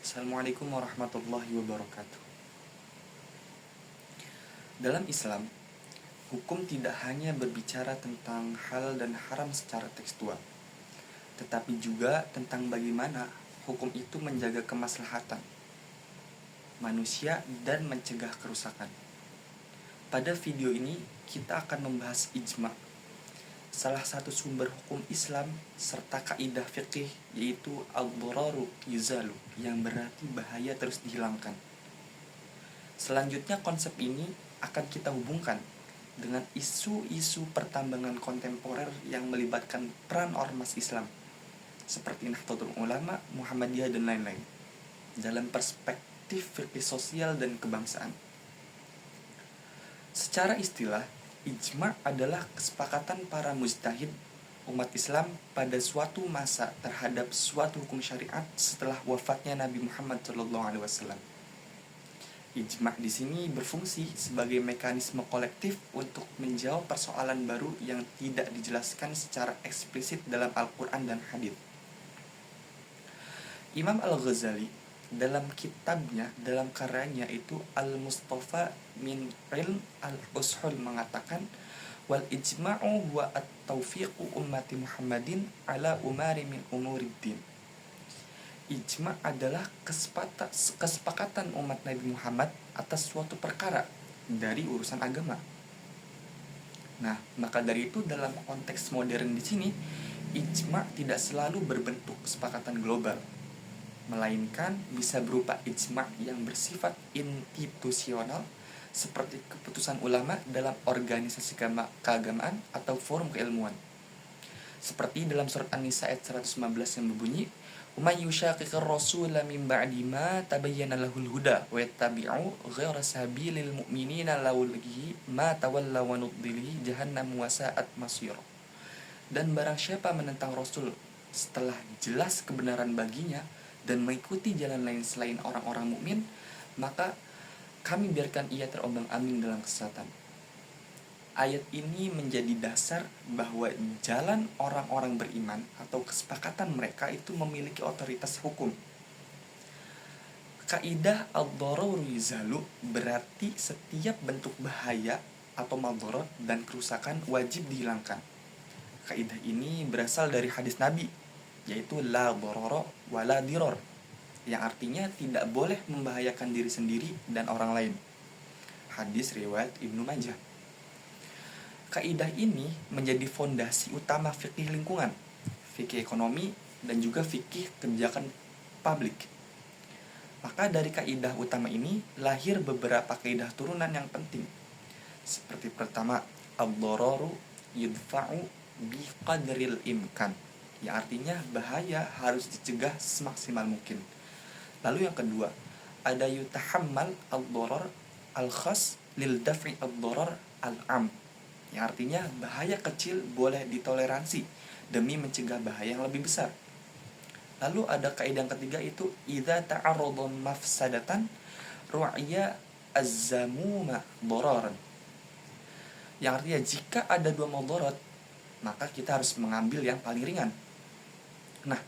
Assalamualaikum warahmatullahi wabarakatuh. Dalam Islam, hukum tidak hanya berbicara tentang halal dan haram secara tekstual, tetapi juga tentang bagaimana hukum itu menjaga kemaslahatan manusia dan mencegah kerusakan. Pada video ini, kita akan membahas ijma', salah satu sumber hukum Islam serta kaidah fiqih, yaitu al-dhararu yuzalu, yang berarti bahaya terus dihilangkan. Selanjutnya konsep ini akan kita hubungkan dengan isu-isu pertambangan kontemporer yang melibatkan peran ormas Islam seperti Nahdlatul Ulama, Muhammadiyah dan lain-lain dalam perspektif fikih sosial dan kebangsaan. Secara istilah, ijma' adalah kesepakatan para mujtahid umat Islam pada suatu masa terhadap suatu hukum syariat setelah wafatnya Nabi Muhammad SAW. Ijma' di sini berfungsi sebagai mekanisme kolektif untuk menjawab persoalan baru yang tidak dijelaskan secara eksplisit dalam Al-Quran dan Hadits. Imam Al-Ghazali dalam kitabnya, dalam karyanya itu Al-Mustafa min Ilm Al-Ushul mengatakan, wal ijma'u wa at-taufiqu ummati Muhammadin ala umari min umuriddin. Ijma' adalah kesepakatan umat Nabi Muhammad atas suatu perkara dari urusan agama. Nah, maka dari itu dalam konteks modern di sini, ijma' tidak selalu berbentuk kesepakatan global, melainkan bisa berupa ijma' yang bersifat institusional seperti keputusan ulama dalam organisasi keagamaan atau forum keilmuan. Seperti dalam surat An-Nisa ayat 115 yang berbunyi, "May yushaqiqir rasula min ba'di ma tabayyana lahul huda wa yattabi'u ghayra sabilil mu'minina lawallihi ma tawalla wa nudlihi jahannam wa sa'at masira." Dan barang siapa menentang Rasul setelah jelas kebenaran baginya dan mengikuti jalan lain selain orang-orang mukmin, maka kami biarkan ia terombang-ambing dalam kesesatan. Ayat ini menjadi dasar bahwa jalan orang-orang beriman atau kesepakatan mereka itu memiliki otoritas hukum. Kaidah ad-dhararu yuzalu berarti setiap bentuk bahaya atau madharat dan kerusakan wajib dihilangkan. Kaidah ini berasal dari hadis Nabi, yaitu la dharara wa la dirar, yang artinya tidak boleh membahayakan diri sendiri dan orang lain. Hadis riwayat Ibnu Majah. Kaidah ini menjadi fondasi utama fikih lingkungan, fikih ekonomi, dan juga fikih kebijakan publik. Maka dari kaidah utama ini lahir beberapa kaidah turunan yang penting. Seperti pertama, ad-dhararu yudfa'u biqadril imkan, yang artinya bahaya harus dicegah semaksimal mungkin. Lalu yang kedua, ada yutahammal ad-dharar al-khas lil daf'i ad-dharar al-am, yang artinya bahaya kecil boleh ditoleransi demi mencegah bahaya yang lebih besar. Lalu ada kaidah yang ketiga itu idza ta'arrada mafsadatan ru'ya az-zamuma dhararan, yang artinya jika ada dua mudarat maka kita harus mengambil yang paling ringan. Nah,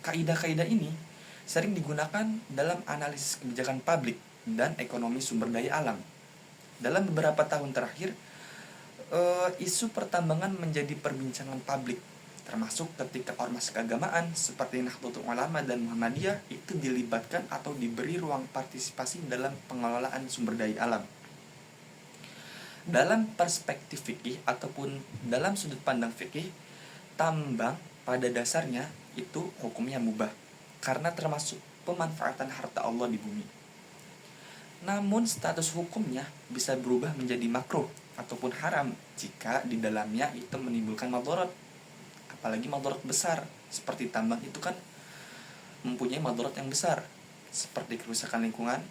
kaidah-kaidah ini sering digunakan dalam analisis kebijakan publik dan ekonomi sumber daya alam. Dalam beberapa tahun terakhir, isu pertambangan menjadi perbincangan publik, termasuk ketika ormas keagamaan seperti Nahdlatul Ulama dan Muhammadiyah itu dilibatkan atau diberi ruang partisipasi dalam pengelolaan sumber daya alam. Dalam perspektif fikih ataupun dalam sudut pandang fikih, tambang pada dasarnya itu hukumnya mubah karena termasuk pemanfaatan harta Allah di bumi. Namun status hukumnya bisa berubah menjadi makruh ataupun haram jika di dalamnya itu menimbulkan madarat, apalagi madarat besar. Seperti tambang itu kan mempunyai madarat yang besar, seperti kerusakan lingkungan,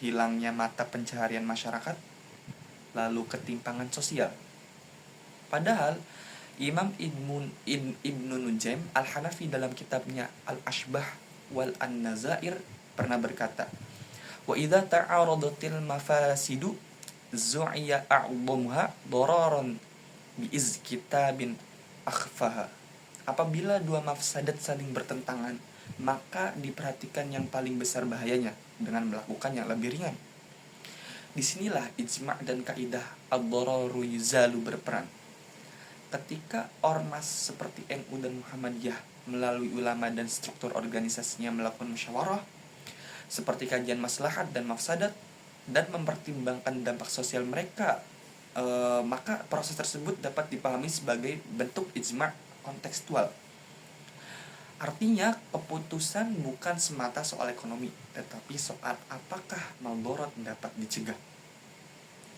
hilangnya mata pencaharian masyarakat, lalu ketimpangan sosial. Padahal Imam Ibnu Nujaim Al-Hanafi dalam kitabnya Al-Ashbah wal An-Nazair pernah berkata, wa idza ta'aradatil mafasidu zu'iya a'dhamuha dararan bi izkitabin akhfaha, Apabila dua mafsadat saling bertentangan, maka diperhatikan yang paling besar bahayanya dengan melakukan yang lebih ringan. Disinilah ijma' dan kaidah ad-dararu yuzalu berperan. Ketika ormas seperti NU dan Muhammadiyah melalui ulama dan struktur organisasinya melakukan musyawarah seperti kajian maslahat dan mafsadat dan mempertimbangkan dampak sosial mereka, maka proses tersebut dapat dipahami sebagai bentuk ijma' kontekstual. Artinya keputusan bukan semata soal ekonomi, tetapi soal apakah madarat dapat dicegah,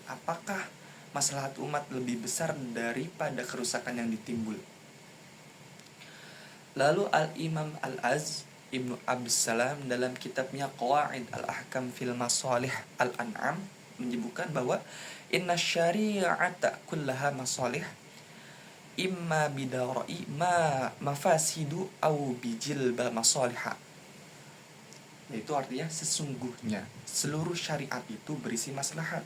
apakah maslahat umat lebih besar daripada kerusakan yang ditimbul. Lalu Al-Imam Al-Az Ibnu Abdussalam dalam kitabnya Qawaid Al-Ahkam fil Masalih Al-An'am menyebutkan bahwa inna syari'ata kullaha masalih imma bidara'i ma mafasidu au bijilba masaliha. Yaitu artinya sesungguhnya seluruh syariat itu berisi maslahat,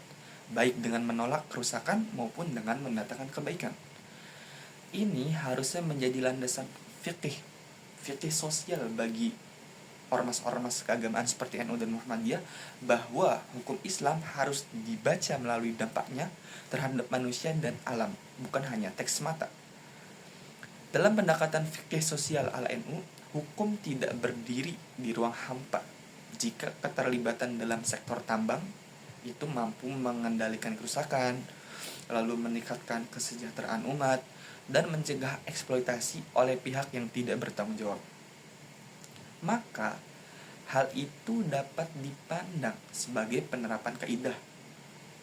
baik dengan menolak kerusakan maupun dengan mendatangkan kebaikan. Ini harusnya menjadi landasan fikih sosial bagi ormas-ormas keagamaan seperti NU dan Muhammadiyah, bahwa hukum Islam harus dibaca melalui dampaknya terhadap manusia dan alam, bukan hanya teks semata. Dalam pendekatan fikih sosial ala NU, hukum tidak berdiri di ruang hampa jika keterlibatan dalam sektor tambang itu mampu mengendalikan kerusakan, lalu meningkatkan kesejahteraan umat, dan mencegah eksploitasi oleh pihak yang tidak bertanggung jawab. Maka hal itu dapat dipandang sebagai penerapan kaidah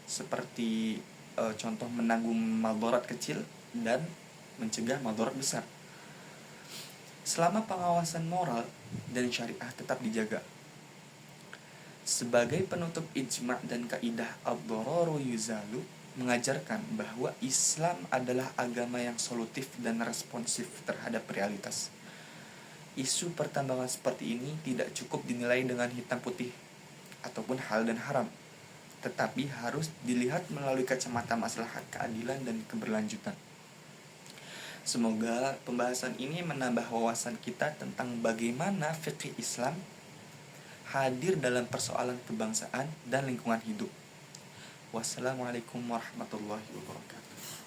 seperti contoh menanggung madarat kecil dan mencegah madarat besar, selama pengawasan moral dan syariah tetap dijaga. Sebagai penutup, ijma' dan kaidah ad-dararu yuzalu mengajarkan bahwa Islam adalah agama yang solutif dan responsif terhadap realitas. Isu pertambangan seperti ini tidak cukup dinilai dengan hitam putih ataupun halal dan haram, tetapi harus dilihat melalui kacamata maslahat, keadilan, dan keberlanjutan. Semoga pembahasan ini menambah wawasan kita tentang bagaimana fikih Islam hadir dalam persoalan kebangsaan dan lingkungan hidup. Wassalamualaikum warahmatullahi wabarakatuh.